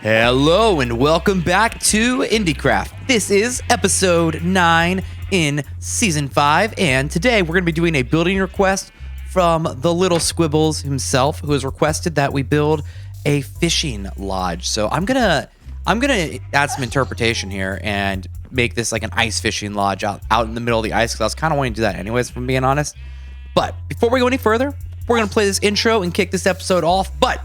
Hello and welcome back to IndieCraft. This is episode 9 in season 5, and today we're going to be doing a building request from the Little Squibbles himself, who has requested that we build a fishing lodge. So I'm gonna add some interpretation here and make this like an ice fishing lodge out in the middle of the ice, because I was kind of wanting to do that anyways, if I'm being honest. But before we go any further, we're gonna play this intro and kick this episode off. But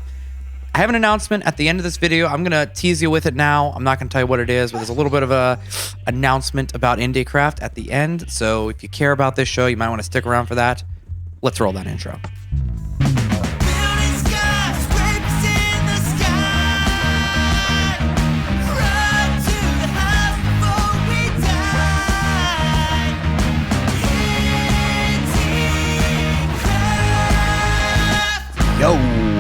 I have an announcement at the end of this video. I'm gonna tease you with it now. I'm not gonna tell you what it is, but there's a little bit of a announcement about IndieCraft at the end. So if you care about this show, you might want to stick around for that. Let's roll that intro.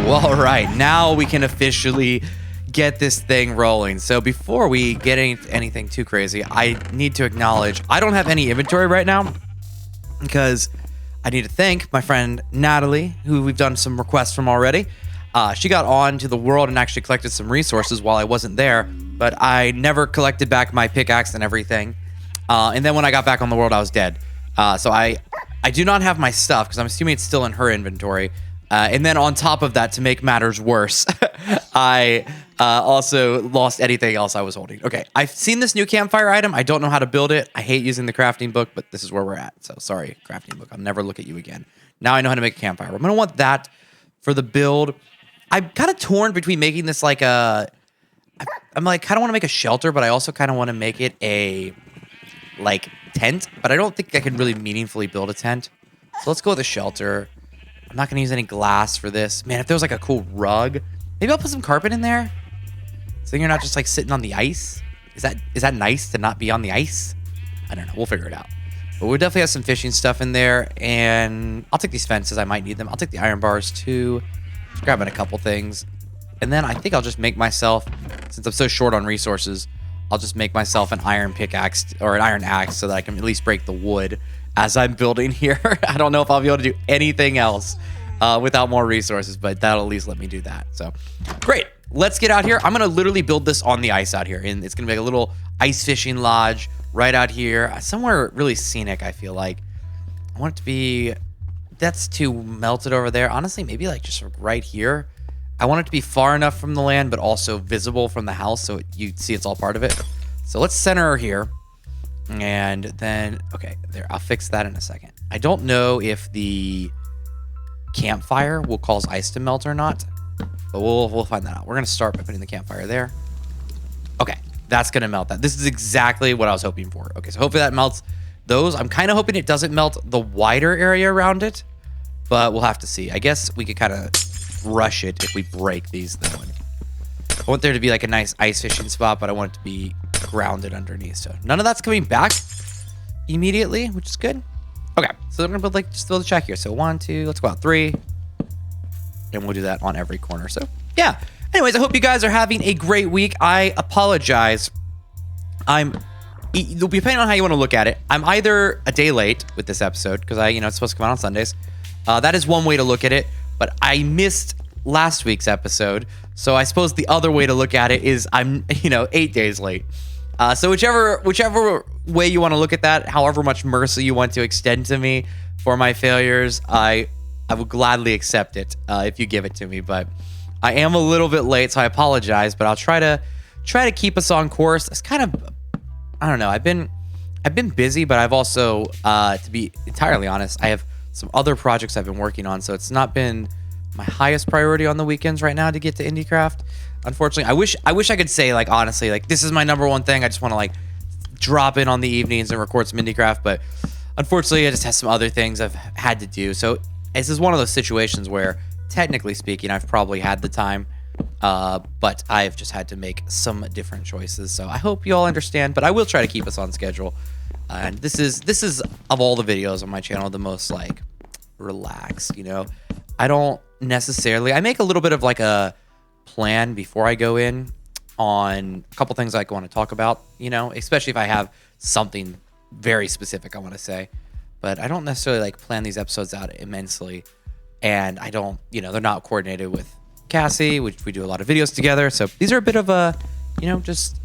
All right, now we can officially get this thing rolling. So before we get anything too crazy, I need to acknowledge I don't have any inventory right now because I need to thank my friend Natalie, who we've done some requests from already. She got on to the world and actually collected some resources while I wasn't there, but I never collected back my pickaxe and everything. And then when I got back on the world, I was dead. So I do not have my stuff because I'm assuming it's still in her inventory. And then on top of that, to make matters worse, I also lost anything else I was holding. Okay, I've seen this new campfire item. I don't know how to build it. I hate using the crafting book, but this is where we're at. So sorry, crafting book. I'll never look at you again. Now I know how to make a campfire. I'm going to want that for the build. I'm kind of torn between making this like a... I'm like, kind of want to make a shelter, but I also kind of want to make it a like tent. But I don't think I can really meaningfully build a tent. So let's go with a shelter. I'm not going to use any glass for this. Man, if there was like a cool rug, maybe I'll put some carpet in there. So you're not just like sitting on the ice. Is that nice to not be on the ice? I don't know. We'll figure it out. But we'll definitely have some fishing stuff in there. And I'll take these fences. I might need them. I'll take the iron bars too. Just grabbing a couple things. And then I think I'll just make myself, since I'm so short on resources, I'll just make myself an iron pickaxe or an iron axe so that I can at least break the wood as I'm building here. I don't know if I'll be able to do anything else without more resources, but that'll at least let me do that. So great. Let's get out here. I'm going to literally build this on the ice out here. And it's going to be like a little ice fishing lodge right out here. Somewhere really scenic, I feel like. I want it to be... That's too melted over there. Honestly, maybe like just right here. I want it to be far enough from the land, but also visible from the house so you see it's all part of it. So let's center her here. And then, okay, there, I'll fix that in a second. I don't know if the campfire will cause ice to melt or not, but we'll find that out. We're going to start by putting the campfire there. Okay, that's going to melt that. This is exactly what I was hoping for. Okay, so hopefully that melts those. I'm kind of hoping it doesn't melt the wider area around it, but we'll have to see. I guess we could kind of rush it if we break these, though. I want there to be like a nice ice fishing spot, but I want it to be grounded underneath. So none of that's coming back immediately, which is good. Okay, so we're gonna build like just build a check here. So 1, 2, let's go out 3, and we'll do that on every corner. So yeah. Anyways, I hope you guys are having a great week. I apologize. Depending on how you want to look at it, I'm either a day late with this episode because it's supposed to come out on Sundays. That is one way to look at it, but I missed last week's episode. So I suppose the other way to look at it is I'm 8 days late. So whichever way you want to look at that, however much mercy you want to extend to me for my failures, I would gladly accept it if you give it to me. But I am a little bit late, so I apologize. But I'll try to keep us on course. It's kind of, I don't know. I've been busy, but I've also, to be entirely honest, I have some other projects I've been working on, so it's not been my highest priority on the weekends right now to get to IndieCraft. Unfortunately, I wish I could say like honestly like this is my number one thing. I just want to like drop in on the evenings and record some IndieCraft, but unfortunately I just have some other things I've had to do. So this is one of those situations where technically speaking I've probably had the time, but I've just had to make some different choices. So I hope you all understand, but I will try to keep us on schedule. And this is of all the videos on my channel the most like relaxed. I don't necessarily, I make a little bit of like a plan before I go in on a couple things I want to talk about, especially if I have something very specific I want to say. But I don't necessarily like plan these episodes out immensely, and I don't, they're not coordinated with Cassie, which we do a lot of videos together. So these are a bit of a, just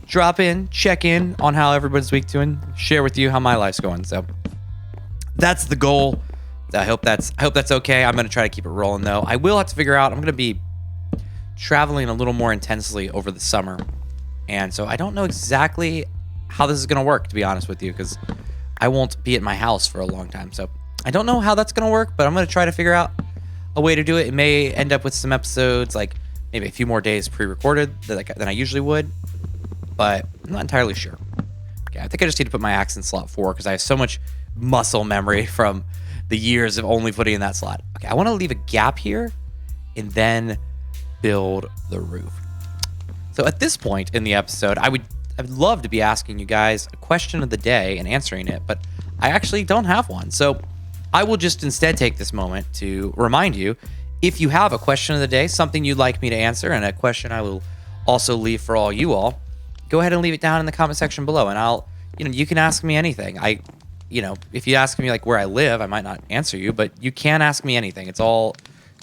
drop in, check in on how everybody's week doing, share with you how my life's going. So that's the goal. I hope that's okay. I'm going to try to keep it rolling though. I will have to figure out, I'm going to be traveling a little more intensely over the summer. And so I don't know exactly how this is going to work, to be honest with you, because I won't be at my house for a long time. So I don't know how that's going to work, but I'm going to try to figure out a way to do it. It may end up with some episodes, like maybe a few more days pre-recorded than I usually would, but I'm not entirely sure. Okay, I think I just need to put my axe in slot 4 because I have so much muscle memory from the years of only putting in that slot. Okay, I want to leave a gap here and then build the roof. So at this point in the episode, I'd love to be asking you guys a question of the day and answering it, but I actually don't have one. So I will just instead take this moment to remind you, if you have a question of the day, something you'd like me to answer, and a question I will also leave for all you all, go ahead and leave it down in the comment section below, and you can ask me anything. If you ask me like where I live, I might not answer you, but you can ask me anything. It's all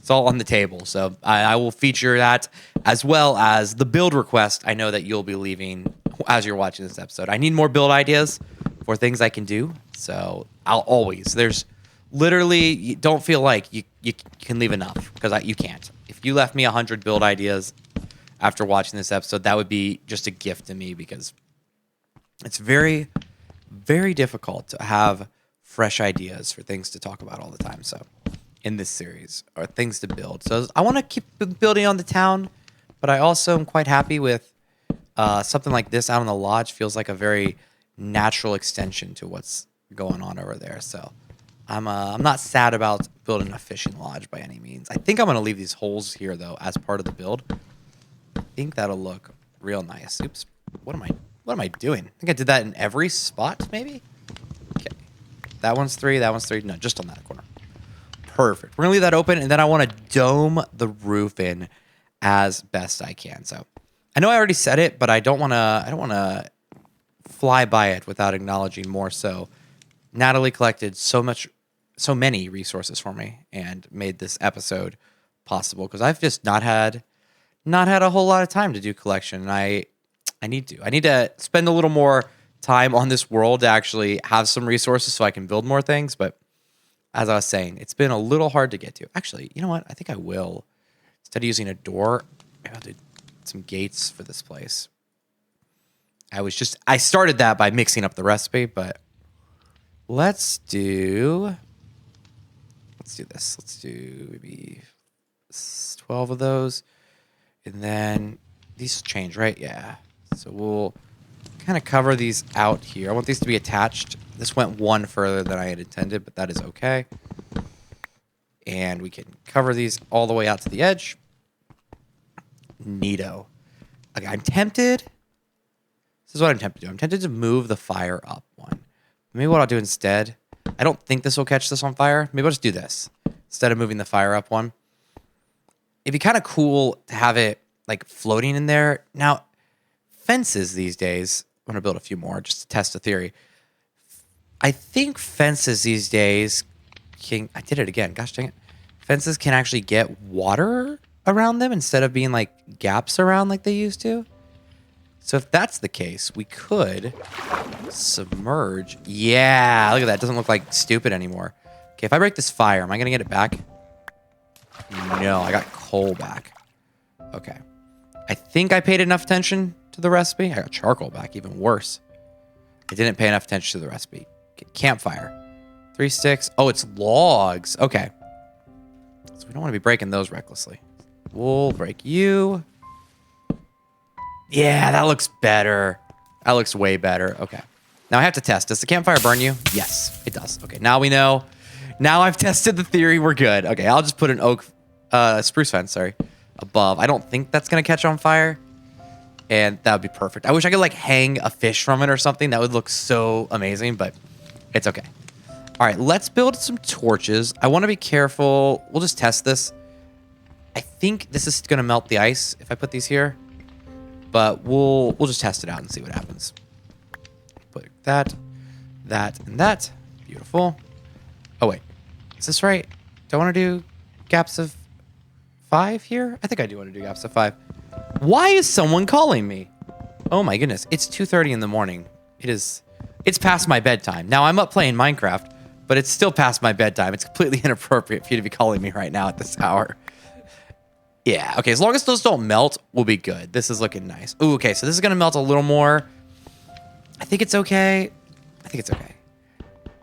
on the table. So I will feature that as well as the build request I know that you'll be leaving as you're watching this episode. I need more build ideas for things I can do. So there's literally, don't feel like you can leave enough, because you can't. If you left me 100 build ideas after watching this episode, that would be just a gift to me, because it's very, very difficult to have fresh ideas for things to talk about all the time. So in this series, or things to build. So I want to keep building on the town, but I also am quite happy with something like this out on the lodge. Feels like a very natural extension to what's going on over there. So I'm not sad about building a fishing lodge by any means. I think I'm going to leave these holes here though as part of the build. I think that'll look real nice. Oops. What am I doing? I think I did that in every spot maybe. Okay. That one's 3, that one's 3. No, just on that corner. Perfect. We're going to leave that open, and then I want to dome the roof in as best I can. So I know I already said it, but I don't want to fly by it without acknowledging more so. Natalie collected so many resources for me and made this episode possible, because I've just not had a whole lot of time to do collection, and I need to spend a little more time on this world to actually have some resources so I can build more things. But as I was saying, it's been a little hard to get to. Actually, you know what? I think I will. Instead of using a door, I'll do some gates for this place. I started that by mixing up the recipe, but let's do this. Let's do maybe 12 of those. And then these change, right? Yeah. So we'll kind of cover these out here. I want these to be attached. This went one further than I had intended, but that is okay. And we can cover these all the way out to the edge. Neato. Okay, I'm tempted. This is what I'm tempted to do. I'm tempted to move the fire up one. Maybe what I'll do instead, I don't think this will catch this on fire. Maybe I'll just do this. Instead of moving the fire up one. It'd be kind of cool to have it like floating in there. Now, fences these days, I'm going to build a few more just to test a theory. I think fences these days I did it again. Gosh dang it. Fences can actually get water around them instead of being like gaps around like they used to. So if that's the case, we could submerge. Yeah, look at that. It doesn't look like stupid anymore. Okay, if I break this fire, am I going to get it back? No, I got coal back. Okay. I think I paid enough attention to the recipe. I got charcoal back, even worse. I didn't pay enough attention to the recipe. Okay, campfire. 3 sticks. Oh, it's logs. Okay. So we don't want to be breaking those recklessly. We'll break you. Yeah, that looks better. That looks way better. Okay. Now I have to test. Does the campfire burn you? Yes, it does. Okay, now we know. Now I've tested the theory. We're good. Okay, I'll just put an spruce fence, above. I don't think that's going to catch on fire. And that would be perfect. I wish I could like hang a fish from it or something. That would look so amazing, but it's okay. All right, let's build some torches. I want to be careful. We'll just test this. I think this is going to melt the ice if I put these here. But we'll just test it out and see what happens. Put that, and that. Beautiful. Oh, wait. Is this right? Do I want to do gaps of 5 here? I think I do want to do episode 5. Why is someone calling me? Oh my goodness. It's 2:30 in the morning. It's past my bedtime. Now I'm up playing Minecraft, but it's still past my bedtime. It's completely inappropriate for you to be calling me right now at this hour. Yeah, okay, as long as those don't melt, we'll be good. This is looking nice. Ooh, okay, so this is gonna melt a little more. I think it's okay. I think it's okay.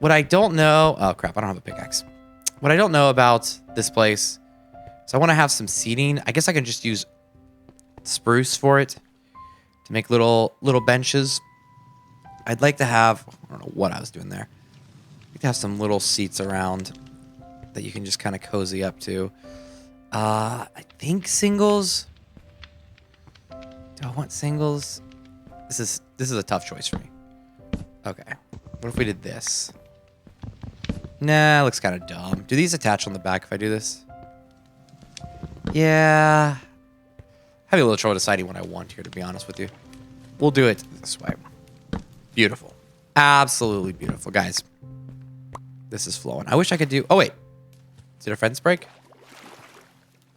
What I don't know... Oh, crap, I don't have a pickaxe. What I don't know about this place is I want to have some seating. I guess I can just use spruce for it to make little benches. I'd like to have... I don't know what I was doing there. I'd like to have some little seats around that you can just kind of cozy up to. I think singles. Do I want singles? This is a tough choice for me. Okay. What if we did this? Nah, it looks kind of dumb. Do these attach on the back if I do this? Yeah. Having a little trouble deciding what I want here, to be honest with you. We'll do it this way. Beautiful. Absolutely beautiful. Guys, this is flowing. I wish I could do... Oh, wait. Did a fence break?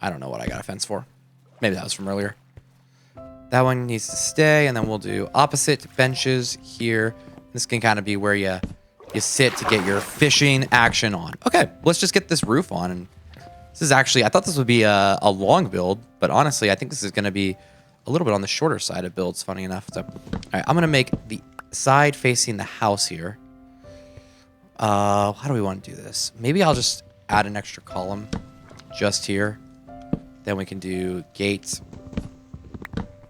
I don't know what I got a fence for. Maybe that was from earlier. That one needs to stay, and then we'll do opposite benches here. This can kind of be where you sit to get your fishing action on. Okay, let's just get this roof on. And this is actually... I thought this would be a long build, but honestly, I think this is going to be a little bit on the shorter side of builds, funny enough. So, all right, I'm going to make the side facing the house here. How do we want to do this? Maybe I'll just add an extra column just here. Then we can do gate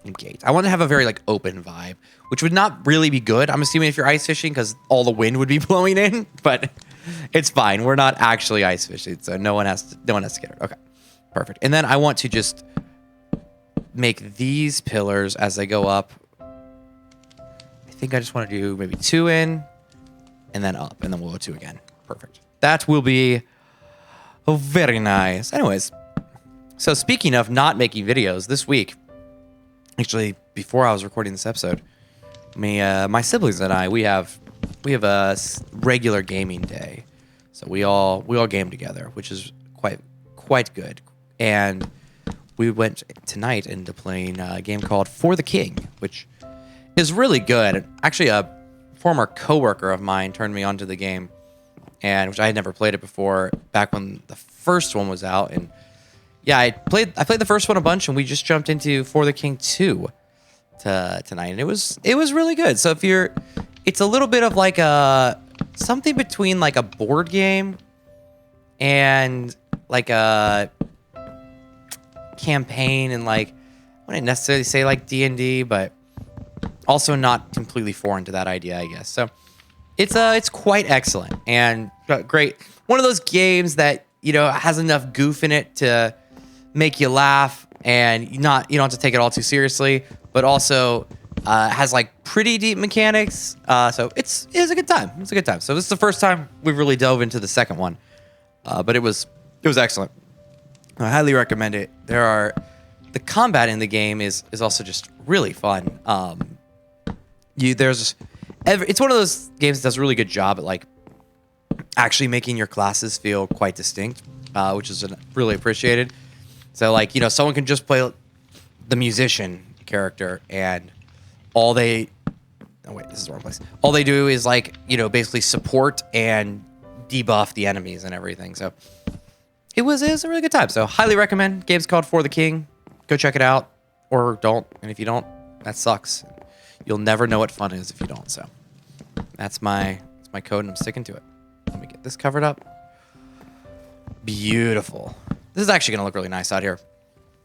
and gate. I want to have a very like open vibe, which would not really be good. I'm assuming if you're ice fishing because all the wind would be blowing in, but it's fine. We're not actually ice fishing, so no one has to get hurt. Okay, perfect. And then I want to just make these pillars as they go up. I think I just want to do maybe 2 in and then up, and then we'll go 2 again. Perfect. That will be very nice. Anyways. So speaking of not making videos, this week, actually before I was recording this episode, my siblings and I we have a regular gaming day, so we all game together, which is quite good. And we went tonight into playing a game called For the King, which is really good. Actually, a former coworker of mine turned me onto the game, and which I had never played it before back when the first one was out. And yeah, I played the first one a bunch, and we just jumped into For the King 2 tonight, and it was really good. So it's a little bit of like something between like a board game and like a campaign, and like I wouldn't necessarily say like D&D, but also not completely foreign to that idea, I guess. So it's quite excellent and great. One of those games that has enough goof in it to make you laugh, and you don't have to take it all too seriously, but also has like pretty deep mechanics. So it's a good time. It's a good time. So this is the first time we've really dove into the second one, but it was excellent. I highly recommend it. The combat in the game is also just really fun. It's one of those games that does a really good job at like actually making your classes feel quite distinct, which is really appreciated. So like, someone can just play the musician character, and all they this is the wrong place. All they do is like, basically support and debuff the enemies and everything. So it was a really good time. So highly recommend. Game's called For the King. Go check it out, or don't. And if you don't, that sucks. You'll never know what fun is if you don't. So that's my code, and I'm sticking to it. Let me get this covered up. Beautiful. This is actually going to look really nice out here.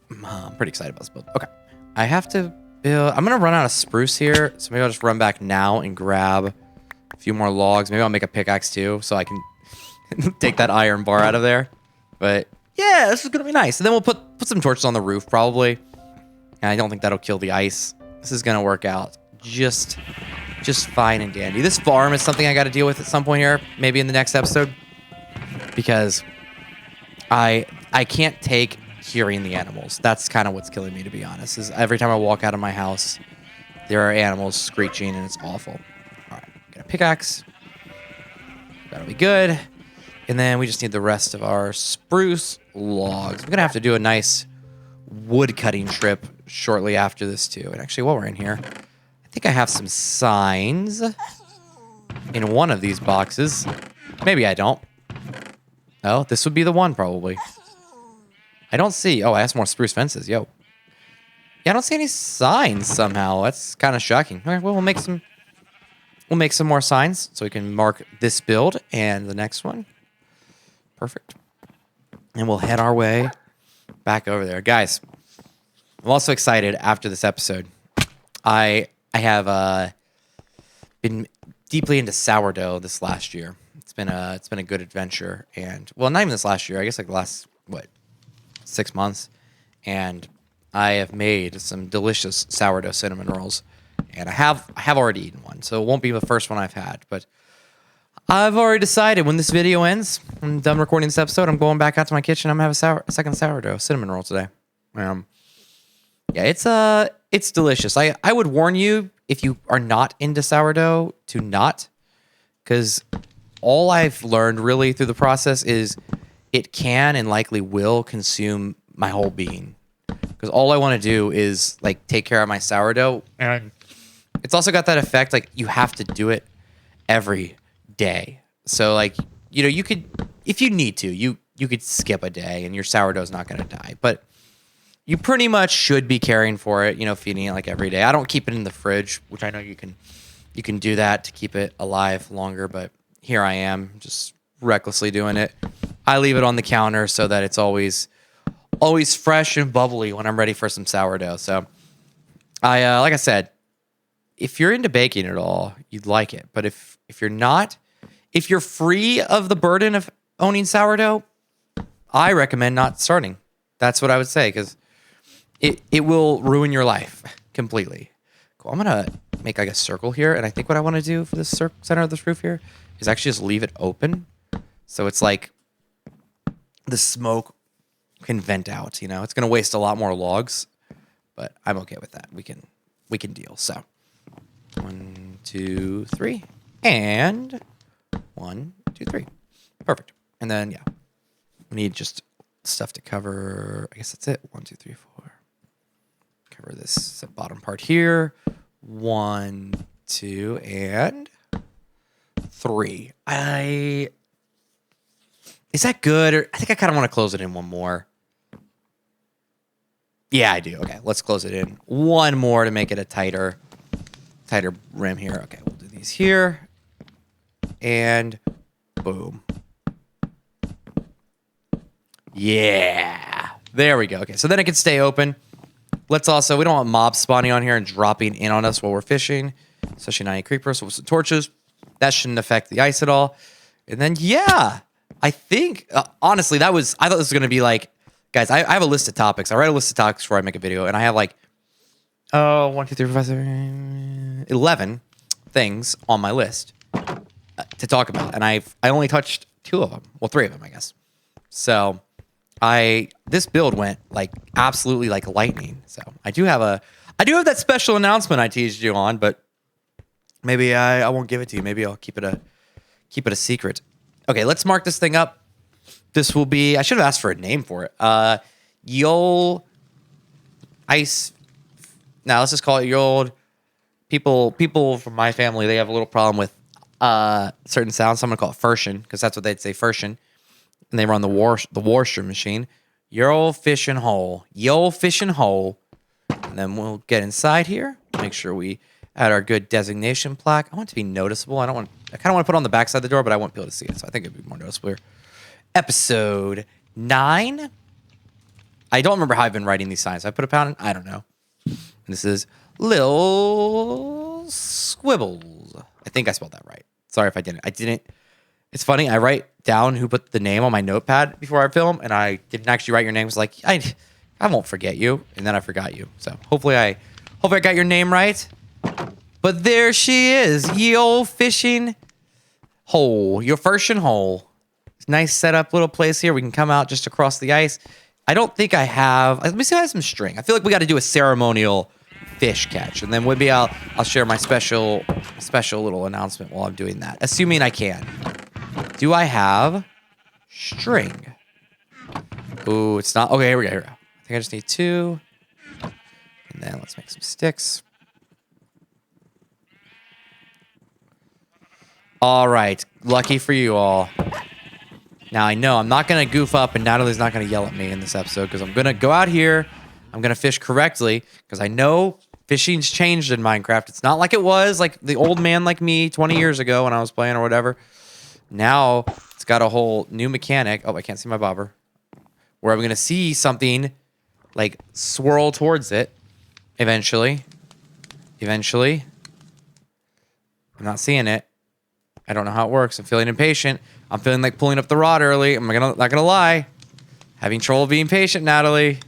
I'm pretty excited about this build. Okay. I have to build... I'm going to run out of spruce here, so maybe I'll just run back now and grab a few more logs. Maybe I'll make a pickaxe too, so I can take that iron bar out of there. But yeah, this is going to be nice. And then we'll put some torches on the roof, probably. And I don't think that'll kill the ice. This is going to work out just fine and dandy. This farm is something I got to deal with at some point here, maybe in the next episode, because I can't take hearing the animals. That's kind of what's killing me, to be honest. Is every time I walk out of my house, there are animals screeching, and it's awful. All right, get a pickaxe. That'll be good. And then we just need the rest of our spruce logs. I'm going to have to do a nice wood cutting trip shortly after this too. And actually, while we're in here, I think I have some signs in one of these boxes. Maybe I don't. Oh, this would be the one probably. I don't see. Oh, I have some more spruce fences. Yo. Yeah, I don't see any signs somehow. That's kind of shocking. All right, well, we'll make some more signs so we can mark this build and the next one. Perfect. And we'll head our way back over there. Guys, I'm also excited after this episode. I have been deeply into sourdough this last year. It's been a good adventure, and well, not even this last year. I guess like the last 6 months, and I have made some delicious sourdough cinnamon rolls, and I have already eaten one, so it won't be the first one I've had, but I've already decided when this video ends, I'm done recording this episode, I'm going back out to my kitchen. I'm gonna have a second sourdough cinnamon roll today. Yeah, it's delicious. I would warn you if you are not into sourdough to not, because all I've learned really through the process is it can and likely will consume my whole being. Because all I want to do is like take care of my sourdough, and it's also got that effect like you have to do it every day. So like, you could, if you need to, you could skip a day and your sourdough's not going to die, but you pretty much should be caring for it, feeding it like every day. I don't keep it in the fridge, which I know you can do that to keep it alive longer, but here I am just recklessly doing it. I leave it on the counter so that it's always fresh and bubbly when I'm ready for some sourdough. So I like I said, if you're into baking at all, you'd like it. But if you're not, if you're free of the burden of owning sourdough, I recommend not starting. That's what I would say, because it will ruin your life completely. Cool. I'm going to make like a circle here, and I think what I want to do for the center of this roof here is actually just leave it open. So it's like the smoke can vent out, It's going to waste a lot more logs, but I'm okay with that. We can deal. So 1, 2, 3, and 1, 2, 3. Perfect. And then yeah, we need just stuff to cover. I guess that's it. 1, 2, 3, 4. Cover this bottom part here. 1, 2, and 3. Is that good? Or I think I kind of want to close it in one more. Yeah, I do. Okay, let's close it in one more to make it a tighter rim here. Okay, we'll do these here. And boom. Yeah. There we go. Okay, so then it can stay open. Let's also, we don't want mobs spawning on here and dropping in on us while we're fishing, especially not any creepers. So with some torches, that shouldn't affect the ice at all. And then, yeah, I think, honestly, I thought this was going to be like, guys, I have a list of topics. I write a list of topics before I make a video, and I have like, 1, 2, 3, 4, 5, 6, 11 things on my list to talk about. And I only touched 2 of them. Well, 3 of them, I guess. So this build went like absolutely like lightning. So I do have that special announcement I teased you on, but maybe I won't give it to you. Maybe I'll keep it a secret. Okay, let's mark this thing up. This will be, I should have asked for a name for it. Yol Ice. Now let's just call it Yol. People from my family, they have a little problem with certain sounds. So I'm gonna call it Fishin, because that's what they'd say, Fishin. And they run the washer machine. Yol Fishin Hole. Yol Fishin Hole. And then we'll get inside here. Make sure we add our good designation plaque. I want it to be noticeable. I kind of want to put it on the back side of the door, but I want people to see it. So I think it'd be more noticeable here. Episode 9. I don't remember how I've been writing these signs. I put a pound in? I don't know. And this is Lil Squibbles. I think I spelled that right. Sorry if I didn't. I didn't. It's funny. I write down who put the name on my notepad before I film, and I didn't actually write your name. It's like, I won't forget you. And then I forgot you. So hopefully I got your name right. But there she is. Ye old fishing hole. Your Fishin hole. Nice setup little place here. We can come out just across the ice. I don't think I have. Let me see if I have some string. I feel like we got to do a ceremonial fish catch, and then maybe I'll share my special little announcement while I'm doing that, assuming I can. Do I have string. Ooh, it's not. Okay, here we go. I think I just need 2. And then let's make some sticks. All right. Lucky for you all. Now, I know I'm not going to goof up, and Natalie's not going to yell at me in this episode because I'm going to go out here. I'm going to fish correctly because I know fishing's changed in Minecraft. It's not like it was like the old man like me 20 years ago when I was playing or whatever. Now, it's got a whole new mechanic. Oh, I can't see my bobber. Where I'm going to see something like swirl towards it eventually. Eventually. I'm not seeing it. I don't know how it works. I'm feeling impatient. I'm feeling like pulling up the rod early. I'm not gonna lie. Having trouble being patient, Natalie.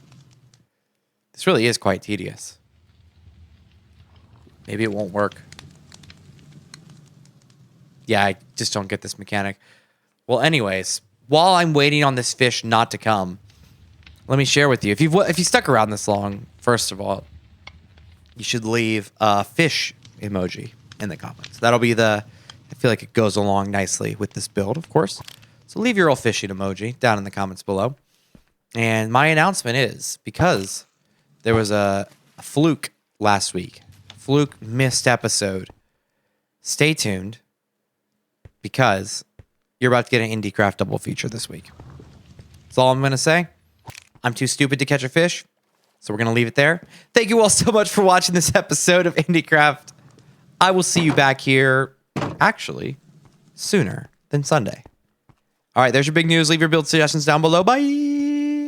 This really is quite tedious. Maybe it won't work. Yeah, I just don't get this mechanic. Well, anyways, while I'm waiting on this fish not to come, let me share with you. If you stuck around this long, first of all, you should leave a fish emoji in the comments. That'll be I feel like it goes along nicely with this build, of course. So leave your old fishing emoji down in the comments below. And my announcement is, because there was a fluke last week, fluke missed episode, stay tuned, because you're about to get an IndieCraft double feature this week. That's all I'm going to say. I'm too stupid to catch a fish, so we're going to leave it there. Thank you all so much for watching this episode of IndieCraft. I will see you back here, actually, sooner than Sunday. All right, there's your big news. Leave your build suggestions down below. Bye.